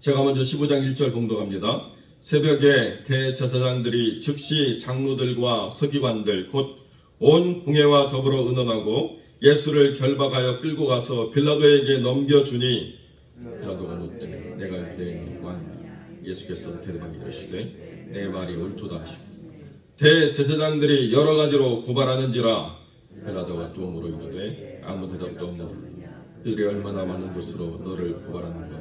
제가 먼저 15장 1절 봉독합니다. 새벽에 대제사장들이 즉시 장로들과 서기관들 곧 온 궁예와 더불어 의논하고 예수를 결박하여 끌고 가서 빌라도에게 넘겨주니 빌라도가 묻되 내가 유대인의 왕이냐. 예수께서 대답하여 이르시되 내 말이 옳도다 하시고 대제사장들이 여러 가지로 고발하는지라 빌라도가 또 물어 이르되 아무 대답도 없느냐. 그들이 얼마나 많은 것으로 너를 고발하는가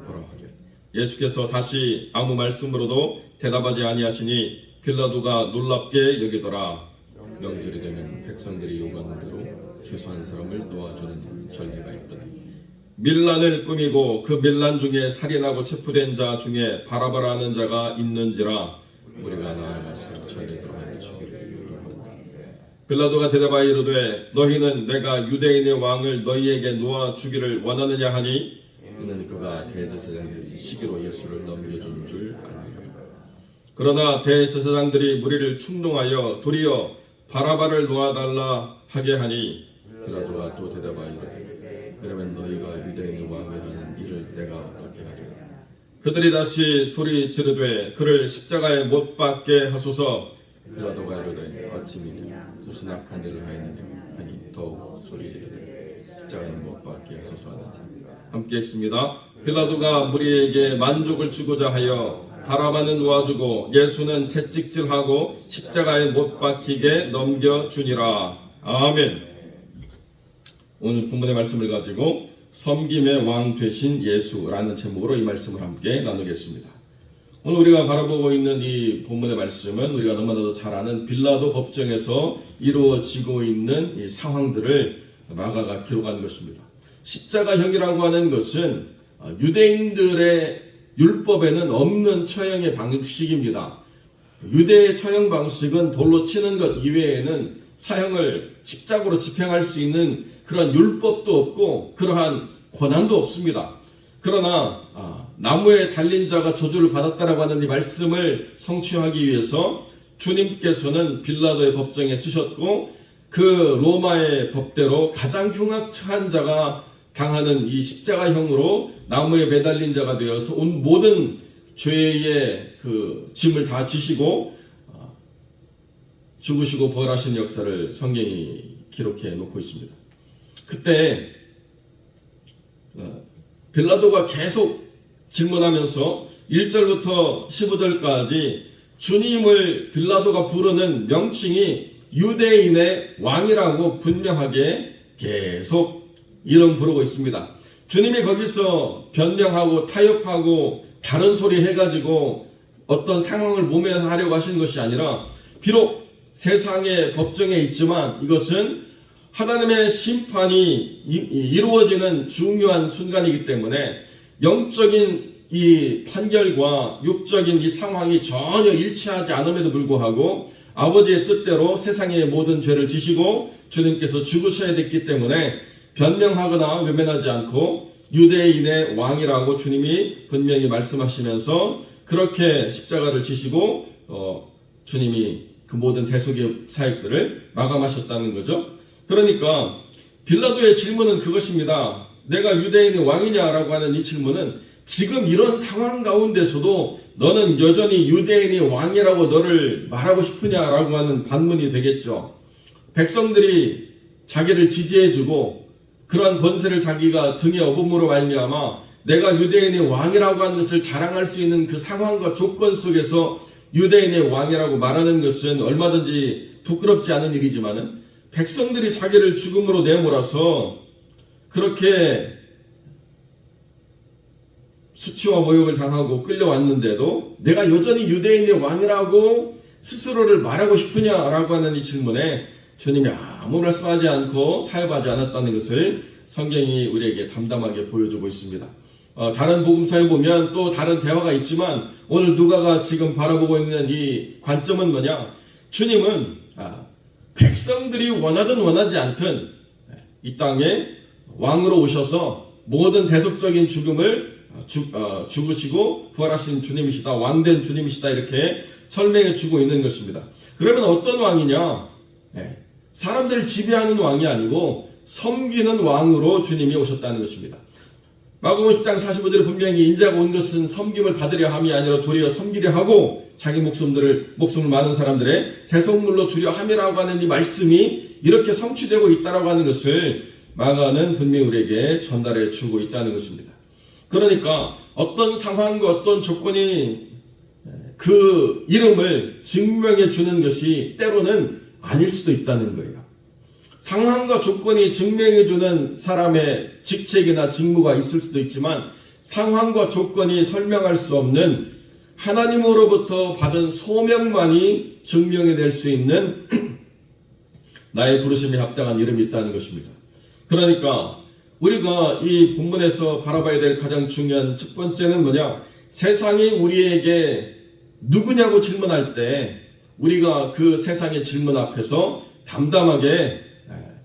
보라 하되 예수께서 다시 아무 말씀으로도 대답하지 아니하시니 빌라도가 놀랍게 여기더라. 명절이 되면 백성들이 요구하는 대로 최소한 사람을 놓아주는 전례가 있더니 밀란을 꾸미고 그 밀란 중에 살인하고 체포된 자 중에 바라바라는 자가 있는지라 우리가 나아가서 전례대로 하여 주기를 요구한다. 빌라도가 대답하여 이르되 너희는 내가 유대인의 왕을 너희에게 놓아 주기를 원하느냐 하니 이는 그가 대제사장들이 시기로 예수를 넘겨준 줄 알리라. 그러나 대제사장들이 무리를 충동하여 도리어 바라바를 놓아달라 하게 하니 빌라도가 또 대답하여 이르되 그러면 너희가 유대인의 왕이라는 일을 내가 어떻게 하리라. 그들이 다시 소리 지르되 그를 십자가에 못 박게 하소서. 빌라도가 이르되 어찌미냐 무슨 악한 일을 하였느냐 하니 더욱 소리 지르되 십자가에 못 박게 하소서 하는지. 함께 했습니다. 빌라도가 무리에게 만족을 주고자 하여 바라바는 놓아주고 예수는 채찍질하고 십자가에 못 박히게 넘겨주니라. 아멘. 오늘 본문의 말씀을 가지고 섬김의 왕 되신 예수라는 제목으로 이 말씀을 함께 나누겠습니다. 오늘 우리가 바라보고 있는 이 본문의 말씀은 우리가 너무나도 잘 아는 빌라도 법정에서 이루어지고 있는 이 상황들을 마가가 기록한 것입니다. 십자가형이라고 하는 것은 유대인들의 율법에는 없는 처형의 방식입니다. 유대의 처형 방식은 돌로 치는 것 이외에는 사형을 십자가로 집행할 수 있는 그런 율법도 없고 그러한 권한도 없습니다. 그러나 나무에 달린 자가 저주를 받았다라고 하는 이 말씀을 성취하기 위해서 주님께서는 빌라도의 법정에 쓰셨고 그 로마의 법대로 가장 흉악한 자가 당하는 이 십자가형으로 나무에 매달린 자가 되어서 온 모든 죄의 그 짐을 다 지시고 죽으시고 부활하신 역사를 성경이 기록해 놓고 있습니다. 그때 빌라도가 계속 질문하면서 1절부터 15절까지 주님을 빌라도가 부르는 명칭이 유대인의 왕이라고 분명하게 계속 이름 부르고 있습니다. 주님이 거기서 변명하고 타협하고 다른 소리 해가지고 어떤 상황을 모면하려고 하시는 것이 아니라 비록 세상의 법정에 있지만 이것은 하나님의 심판이 이루어지는 중요한 순간이기 때문에 영적인 이 판결과 육적인 이 상황이 전혀 일치하지 않음에도 불구하고 아버지의 뜻대로 세상의 모든 죄를 지시고 주님께서 죽으셔야 됐기 때문에 변명하거나 외면하지 않고 유대인의 왕이라고 주님이 분명히 말씀하시면서 그렇게 십자가를 지시고 주님이 그 모든 대속의 사역들을 마감하셨다는 거죠. 그러니까 빌라도의 질문은 그것입니다. 내가 유대인의 왕이냐라고 하는 이 질문은 지금 이런 상황 가운데서도 너는 여전히 유대인의 왕이라고 너를 말하고 싶으냐라고 하는 반문이 되겠죠. 백성들이 자기를 지지해주고 그러한 권세를 자기가 등에 업음으로 말미암아 내가 유대인의 왕이라고 하는 것을 자랑할 수 있는 그 상황과 조건 속에서 유대인의 왕이라고 말하는 것은 얼마든지 부끄럽지 않은 일이지만은 백성들이 자기를 죽음으로 내몰아서 그렇게 수치와 모욕을 당하고 끌려왔는데도 내가 여전히 유대인의 왕이라고 스스로를 말하고 싶으냐라고 하는 이 질문에 주님이 아무 말씀하지 않고 타협하지 않았다는 것을 성경이 우리에게 담담하게 보여주고 있습니다. 다른 복음서에 보면 또 다른 대화가 있지만 오늘 누가가 지금 바라보고 있는 이 관점은 뭐냐? 주님은 백성들이 원하든 원하지 않든 이 땅에 왕으로 오셔서 모든 대속적인 죽음을 죽으시고 부활하신 주님이시다. 왕된 주님이시다. 이렇게 설명해 주고 있는 것입니다. 그러면 어떤 왕이냐? 사람들을 지배하는 왕이 아니고 섬기는 왕으로 주님이 오셨다는 것입니다. 마가복음 10장 45절에 분명히 인자가 온 것은 섬김을 받으려 함이 아니라 도리어 섬기려 하고 자기 목숨을 많은 사람들의 대속물로 주려 함이라고 하는 이 말씀이 이렇게 성취되고 있다라고 하는 것을 마가는 분명히 우리에게 전달해 주고 있다는 것입니다. 그러니까 어떤 상황과 어떤 조건이 그 이름을 증명해 주는 것이 때로는 아닐 수도 있다는 거예요. 상황과 조건이 증명해 주는 사람의 직책이나 직무가 있을 수도 있지만 상황과 조건이 설명할 수 없는 하나님으로부터 받은 소명만이 증명해 낼 수 있는 나의 부르심에 합당한 이름이 있다는 것입니다. 그러니까 우리가 이 본문에서 바라봐야 될 가장 중요한 첫 번째는 뭐냐? 세상이 우리에게 누구냐고 질문할 때 우리가 그 세상의 질문 앞에서 담담하게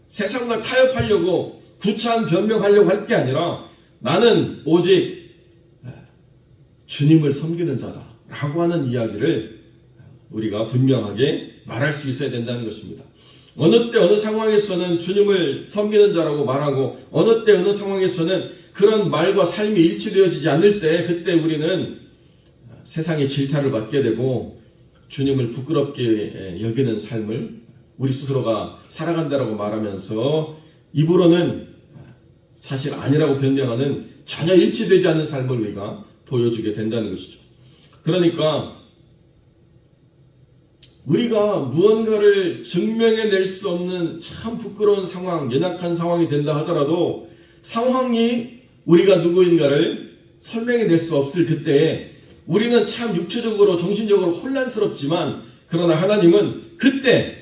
세상과 타협하려고 구차한 변명하려고 할 게 아니라 나는 오직 주님을 섬기는 자다 라고 하는 이야기를 우리가 분명하게 말할 수 있어야 된다는 것입니다. 어느 때 어느 상황에서는 주님을 섬기는 자라고 말하고 어느 때 어느 상황에서는 그런 말과 삶이 일치되어지지 않을 때 그때 우리는 세상의 질타를 받게 되고 주님을 부끄럽게 여기는 삶을 우리 스스로가 살아간다라고 말하면서 입으로는 사실 아니라고 변명하는 전혀 일치되지 않는 삶을 우리가 보여주게 된다는 것이죠. 그러니까 우리가 무언가를 증명해낼 수 없는 참 부끄러운 상황, 연약한 상황이 된다 하더라도 상황이 우리가 누구인가를 설명해낼 수 없을 그때에 우리는 참 육체적으로 정신적으로 혼란스럽지만 그러나 하나님은 그때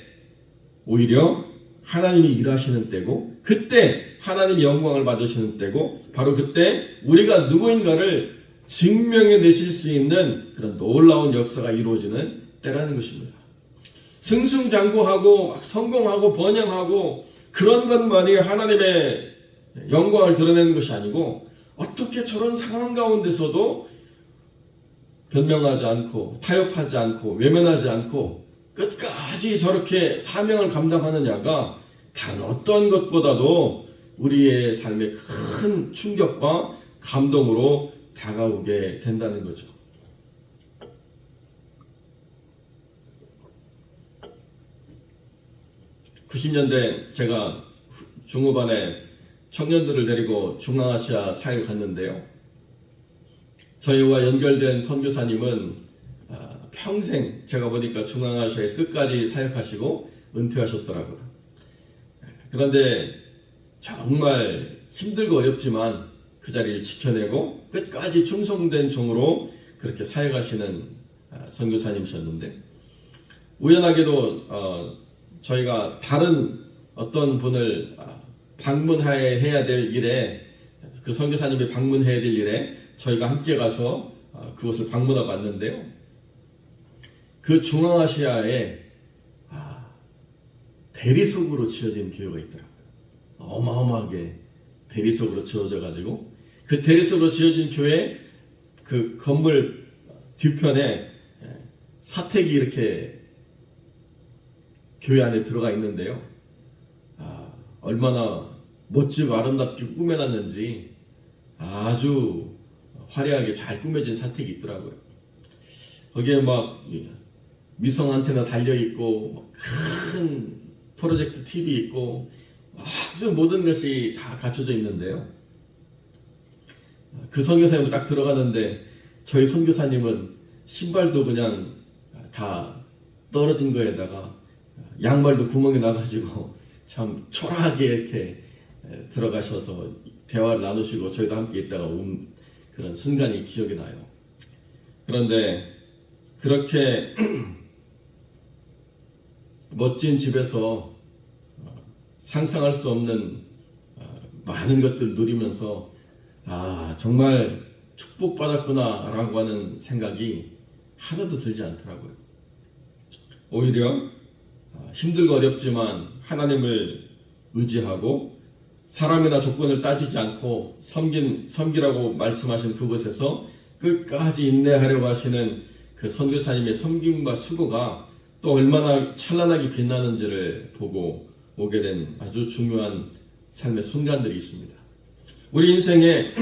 오히려 하나님이 일하시는 때고 그때 하나님이 영광을 받으시는 때고 바로 그때 우리가 누구인가를 증명해내실 수 있는 그런 놀라운 역사가 이루어지는 때라는 것입니다. 승승장구하고 성공하고 번영하고 그런 것만이 하나님의 영광을 드러내는 것이 아니고 어떻게 저런 상황 가운데서도 변명하지 않고 타협하지 않고 외면하지 않고 끝까지 저렇게 사명을 감당하느냐가 다른 어떤 것보다도 우리의 삶에 큰 충격과 감동으로 다가오게 된다는 거죠. 90년대 제가 중후반에 청년들을 데리고 중앙아시아 사역을 갔는데요. 저희와 연결된 선교사님은 평생 제가 보니까 중앙아시아에서 끝까지 사역하시고 은퇴하셨더라고요. 그런데 정말 힘들고 어렵지만 그 자리를 지켜내고 끝까지 충성된 종으로 그렇게 사역하시는 선교사님이셨는데 우연하게도 저희가 다른 어떤 분을 방문해야 될 일에 그 선교사님이 방문해야 될 일에 저희가 함께 가서 그곳을 방문하고 왔는데요. 그 중앙아시아에 대리석으로 지어진 교회가 있더라고요. 어마어마하게 대리석으로 지어져 가지고 그 대리석으로 지어진 교회 그 건물 뒤편에 사택이 이렇게 교회 안에 들어가 있는데요. 얼마나 멋지고 아름답게 꾸며놨는지 아주 화려하게 잘 꾸며진 사택이 있더라고요. 거기에 막 위성 안테나 달려있고 큰 프로젝트 TV 있고 아주 모든 것이 다 갖춰져 있는데요. 그 선교사님을 딱 들어가는데 저희 선교사님은 신발도 그냥 다 떨어진 거에다가 양말도 구멍이 나가지고 참 초라하게 이렇게 들어가셔서 대화를 나누시고 저희도 함께 있다가 온 그런 순간이 기억이 나요. 그런데 그렇게 멋진 집에서 상상할 수 없는 많은 것들을 누리면서 정말 축복받았구나 라고 하는 생각이 하나도 들지 않더라고요. 오히려 힘들고 어렵지만 하나님을 의지하고 사람이나 조건을 따지지 않고 섬기라고 말씀하신 그곳에서 끝까지 인내하려고 하시는 그 선교사님의 섬김과 수고가 또 얼마나 찬란하게 빛나는지를 보고 오게 된 아주 중요한 삶의 순간들이 있습니다. 우리 인생에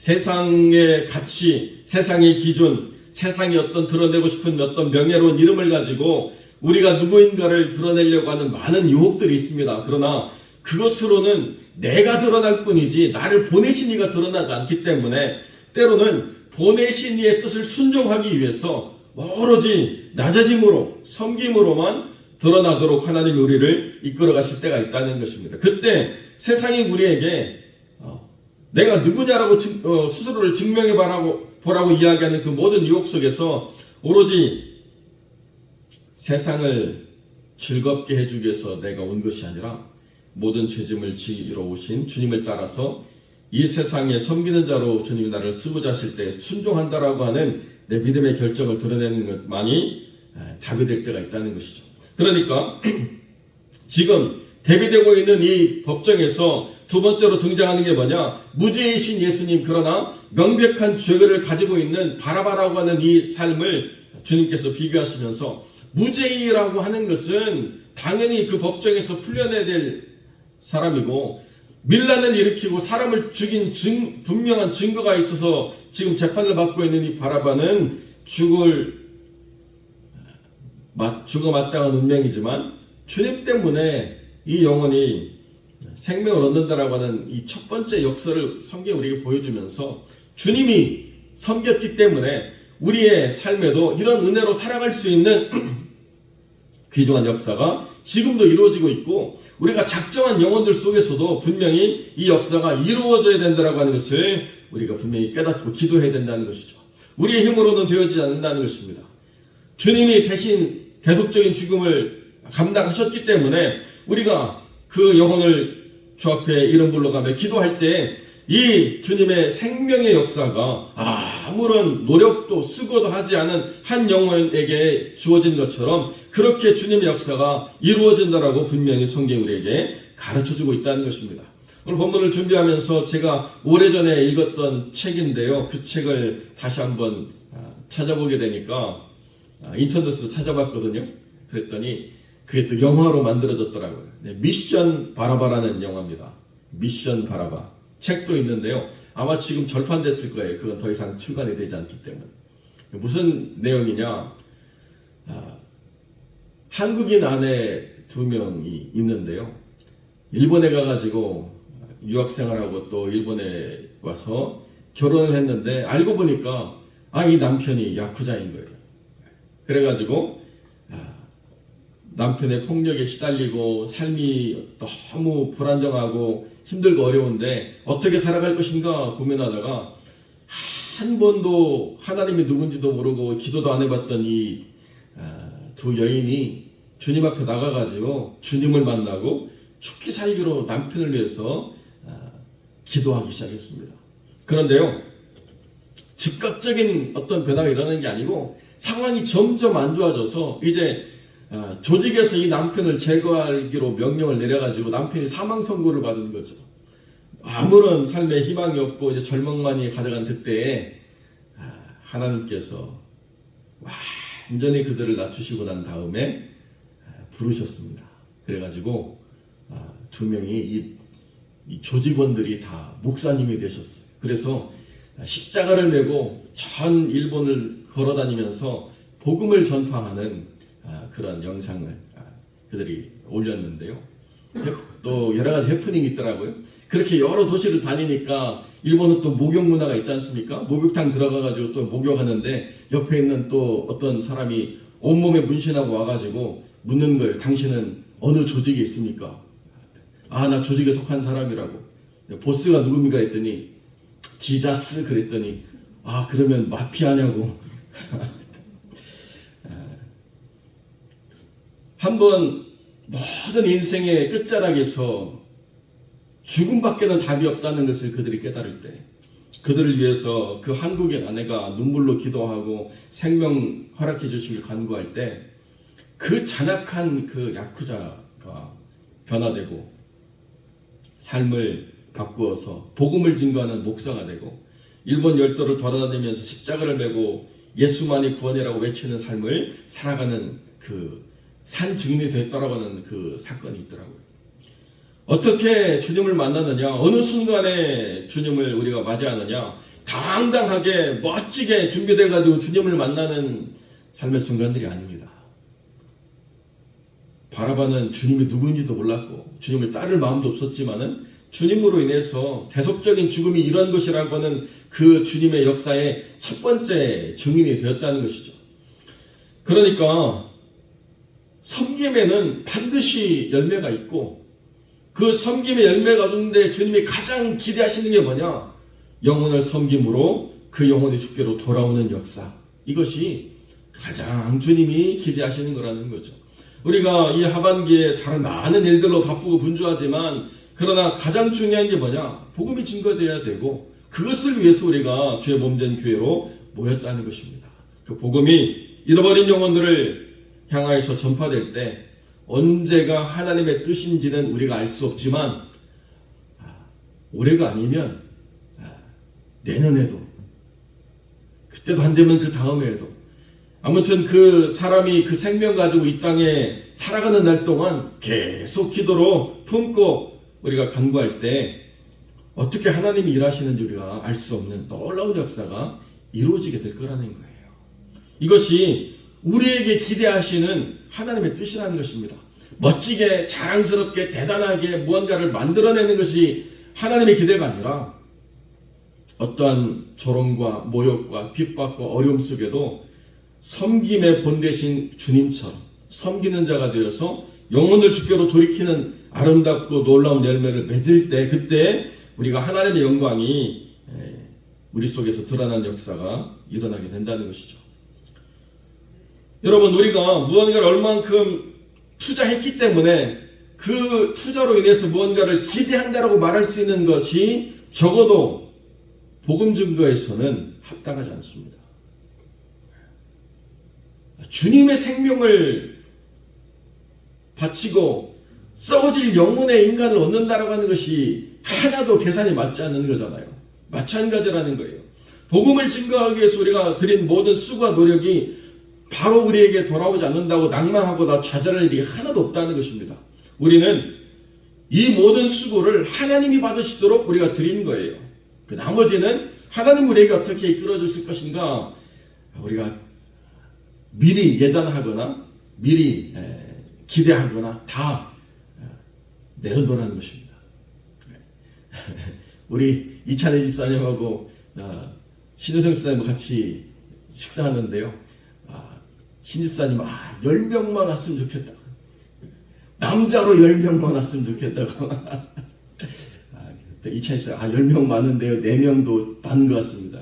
세상의 가치, 세상의 기준, 세상이 어떤 드러내고 싶은 어떤 명예로운 이름을 가지고 우리가 누구인가를 드러내려고 하는 많은 유혹들이 있습니다. 그러나 그것으로는 내가 드러날 뿐이지 나를 보내신 이가 드러나지 않기 때문에 때로는 보내신 이의 뜻을 순종하기 위해서 오로지 낮아짐으로 섬김으로만 드러나도록 하나님이 우리를 이끌어 가실 때가 있다는 것입니다. 그때 세상이 우리에게 내가 누구냐라고 스스로를 증명해 보라고 이야기하는 그 모든 유혹 속에서 오로지 세상을 즐겁게 해주기 위해서 내가 온 것이 아니라 모든 죄짐을 지러 오신 주님을 따라서 이 세상에 섬기는 자로 주님이 나를 쓰고자 하실 때 순종한다라고 하는 내 믿음의 결정을 드러내는 것만이 답이 될 때가 있다는 것이죠. 그러니까 지금 대비되고 있는 이 법정에서 두 번째로 등장하는 게 뭐냐? 무죄이신 예수님, 그러나 명백한 죄를 가지고 있는 바라바라고 하는 이 삶을 주님께서 비교하시면서 무죄이라고 하는 것은 당연히 그 법정에서 풀려내야 될 사람이고 밀란을 일으키고 사람을 죽인 분명한 증거가 있어서 지금 재판을 받고 있는 이 바라바는 죽어 마땅한 운명이지만 주님 때문에 이 영혼이 생명을 얻는다라고 하는 이 첫 번째 역사를 성경이 우리에게 보여주면서 주님이 섬겼기 때문에 우리의 삶에도 이런 은혜로 살아갈 수 있는 귀중한 역사가 지금도 이루어지고 있고 우리가 작정한 영혼들 속에서도 분명히 이 역사가 이루어져야 된다라고 하는 것을 우리가 분명히 깨닫고 기도해야 된다는 것이죠. 우리의 힘으로는 되어지지 않는다는 것입니다. 주님이 대신 계속적인 죽음을 감당하셨기 때문에 우리가 그 영혼을 주 앞에 이름 불러가며 기도할 때 이 주님의 생명의 역사가 아무런 노력도 수고도 하지 않은 한 영혼에게 주어진 것처럼 그렇게 주님의 역사가 이루어진다라고 분명히 성경이 우리에게 가르쳐주고 있다는 것입니다. 오늘 본문을 준비하면서 제가 오래전에 읽었던 책인데요. 그 책을 다시 한번 찾아보게 되니까 인터넷으로 찾아봤거든요. 그랬더니 그게 또 영화로 만들어졌더라고요. 미션 바라바라는 영화입니다. 미션 바라바. 책도 있는데요. 아마 지금 절판됐을 거예요. 그건 더 이상 출간이 되지 않기 때문에. 무슨 내용이냐. 한국인 아내 2명이 있는데요. 일본에 가가지고 유학생활하고 또 일본에 와서 결혼을 했는데 알고 보니까 이 남편이 야쿠자인 거예요. 그래가지고 남편의 폭력에 시달리고 삶이 너무 불안정하고 힘들고 어려운데 어떻게 살아갈 것인가 고민하다가 한 번도 하나님이 누군지도 모르고 기도도 안 해봤던 이 두 여인이 주님 앞에 나가가지고 주님을 만나고 죽기 살기로 남편을 위해서 기도하기 시작했습니다. 그런데요, 즉각적인 어떤 변화가 일어나는 게 아니고 상황이 점점 안 좋아져서 이제 조직에서 이 남편을 제거하기로 명령을 내려가지고 남편이 사망 선고를 받은 거죠. 아무런 삶에 희망이 없고 이제 절망만이 가져간 그때에 하나님께서 완전히 그들을 낮추시고 난 다음에 부르셨습니다. 그래가지고 2명이 이 조직원들이 다 목사님이 되셨어요. 그래서 십자가를 메고 전 일본을 걸어다니면서 복음을 전파하는 그런 영상을 그들이 올렸는데요. 또 여러 가지 해프닝이 있더라고요. 그렇게 여러 도시를 다니니까 일본은 또 목욕 문화가 있지 않습니까? 목욕탕 들어가가지고 또 목욕하는데 옆에 있는 또 어떤 사람이 온몸에 문신하고 와가지고 묻는 거예요. 당신은 어느 조직에 있습니까? 나 조직에 속한 사람이라고. 보스가 누굽니까? 했더니 지자스 그랬더니 그러면 마피아냐고. 한번 모든 인생의 끝자락에서 죽음밖에는 답이 없다는 것을 그들이 깨달을 때 그들을 위해서 그 한국의 아내가 눈물로 기도하고 생명 허락해 주시길 간구할 때 그 잔악한 그 야쿠자가 변화되고 삶을 바꾸어서 복음을 증거하는 목사가 되고 일본 열도를 돌아다니면서 십자가를 메고 예수만이 구원이라고 외치는 삶을 살아가는 그 산 증인이 됐다라고 하는 그 사건이 있더라고요. 어떻게 주님을 만나느냐, 어느 순간에 주님을 우리가 맞이하느냐, 당당하게 멋지게 준비돼가지고 주님을 만나는 삶의 순간들이 아닙니다. 바라바는 주님이 누구인지도 몰랐고 주님을 따를 마음도 없었지만은 주님으로 인해서 대속적인 죽음이 이런 것이라고 하는 그 주님의 역사의 첫 번째 증인이 되었다는 것이죠. 그러니까 섬김에는 반드시 열매가 있고 그 섬김의 열매 가운데 주님이 가장 기대하시는 게 뭐냐? 영혼을 섬김으로 그 영혼이 주께로 돌아오는 역사. 이것이 가장 주님이 기대하시는 거라는 거죠. 우리가 이 하반기에 다른 많은 일들로 바쁘고 분주하지만 그러나 가장 중요한 게 뭐냐? 복음이 증거되어야 되고 그것을 위해서 우리가 주의 몸된 교회로 모였다는 것입니다. 그 복음이 잃어버린 영혼들을 향하여서 전파될 때 언제가 하나님의 뜻인지는 우리가 알 수 없지만 올해가 아니면 내년에도 그때도 안 되면 그 다음 해에도 아무튼 그 사람이 그 생명 가지고 이 땅에 살아가는 날 동안 계속 기도로 품고 우리가 간구할 때 어떻게 하나님이 일하시는지 우리가 알 수 없는 놀라운 역사가 이루어지게 될 거라는 거예요. 이것이 우리에게 기대하시는 하나님의 뜻이라는 것입니다. 멋지게 자랑스럽게 대단하게 무언가를 만들어내는 것이 하나님의 기대가 아니라 어떠한 조롱과 모욕과 핍박과 어려움 속에도 섬김의 본되신 주님처럼 섬기는 자가 되어서 영혼을 주께로 돌이키는 아름답고 놀라운 열매를 맺을 때 그때 우리가 하나님의 영광이 우리 속에서 드러나는 역사가 일어나게 된다는 것이죠. 여러분 우리가 무언가를 얼만큼 투자했기 때문에 그 투자로 인해서 무언가를 기대한다라고 말할 수 있는 것이 적어도 복음 증거에서는 합당하지 않습니다. 주님의 생명을 바치고 썩어질 영혼의 인간을 얻는다라고 하는 것이 하나도 계산이 맞지 않는 거잖아요. 마찬가지라는 거예요. 복음을 증거하기 위해서 우리가 드린 모든 수고와 노력이 바로 우리에게 돌아오지 않는다고 낭만하거나 좌절할 일이 하나도 없다는 것입니다. 우리는 이 모든 수고를 하나님이 받으시도록 우리가 드린 거예요. 그 나머지는 하나님 우리에게 어떻게 이끌어 주실 것인가 우리가 미리 예단하거나 미리 기대하거나 다 내려놓으라는 것입니다. 우리 이찬희 집사님하고 신우성 집사님 같이 식사하는데요. 신 집사님 10명만 왔으면 좋겠다. 남자로 10명만 왔으면 좋겠다고. 이찬희 집사님 10명 많은데요. 4명도 많은 것 같습니다.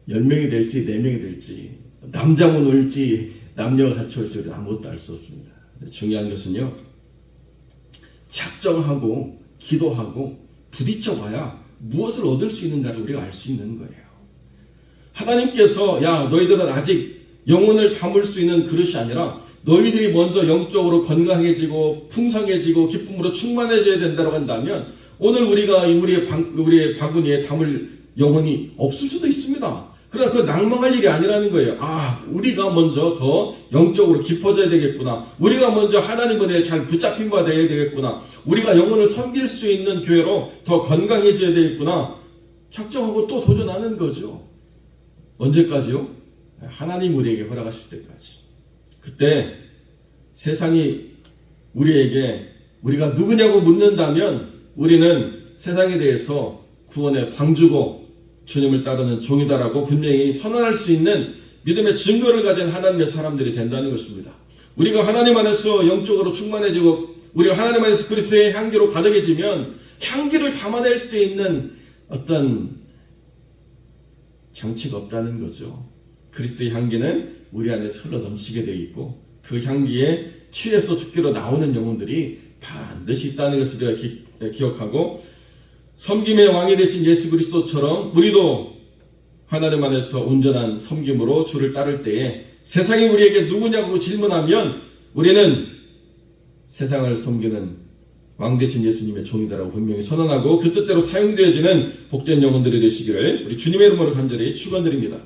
10명이 될지 4명이 될지 남자만 올지 남녀가 같이 올지 우리 아무것도 알 수 없습니다. 중요한 것은요. 작정하고 기도하고 부딪혀봐야 무엇을 얻을 수 있는가를 우리가 알 수 있는 거예요. 하나님께서 야 너희들은 아직 영혼을 담을 수 있는 그릇이 아니라 너희들이 먼저 영적으로 건강해지고 풍성해지고 기쁨으로 충만해져야 된다고 한다면 오늘 우리가 우리의 바구니에 담을 영혼이 없을 수도 있습니다. 그러나 그 낭망할 일이 아니라는 거예요. 우리가 먼저 더 영적으로 깊어져야 되겠구나. 우리가 먼저 하나님 은혜에 잘 붙잡힌 바 되어야 되겠구나. 우리가 영혼을 섬길 수 있는 교회로 더 건강해져야 되겠구나. 작정하고 또 도전하는 거죠. 언제까지요? 하나님 우리에게 허락하실 때까지. 그때 세상이 우리에게 우리가 누구냐고 묻는다면 우리는 세상에 대해서 구원의 방주고 주님을 따르는 종이다라고 분명히 선언할 수 있는 믿음의 증거를 가진 하나님의 사람들이 된다는 것입니다. 우리가 하나님 안에서 영적으로 충만해지고 우리가 하나님 안에서 그리스도의 향기로 가득해지면 향기를 담아낼 수 있는 어떤 장치가 없다는 거죠. 그리스도의 향기는 우리 안에서 흘러 넘치게 되어 있고 그 향기에 취해서 죽기로 나오는 영혼들이 반드시 있다는 것을 우리가 기억하고 섬김의 왕이 되신 예수 그리스도처럼 우리도 하나님 안에서 온전한 섬김으로 주를 따를 때에 세상이 우리에게 누구냐고 질문하면 우리는 세상을 섬기는 왕 되신 예수님의 종이다라고 분명히 선언하고 그 뜻대로 사용되어지는 복된 영혼들이 되시기를 우리 주님의 이름으로 간절히 축원드립니다.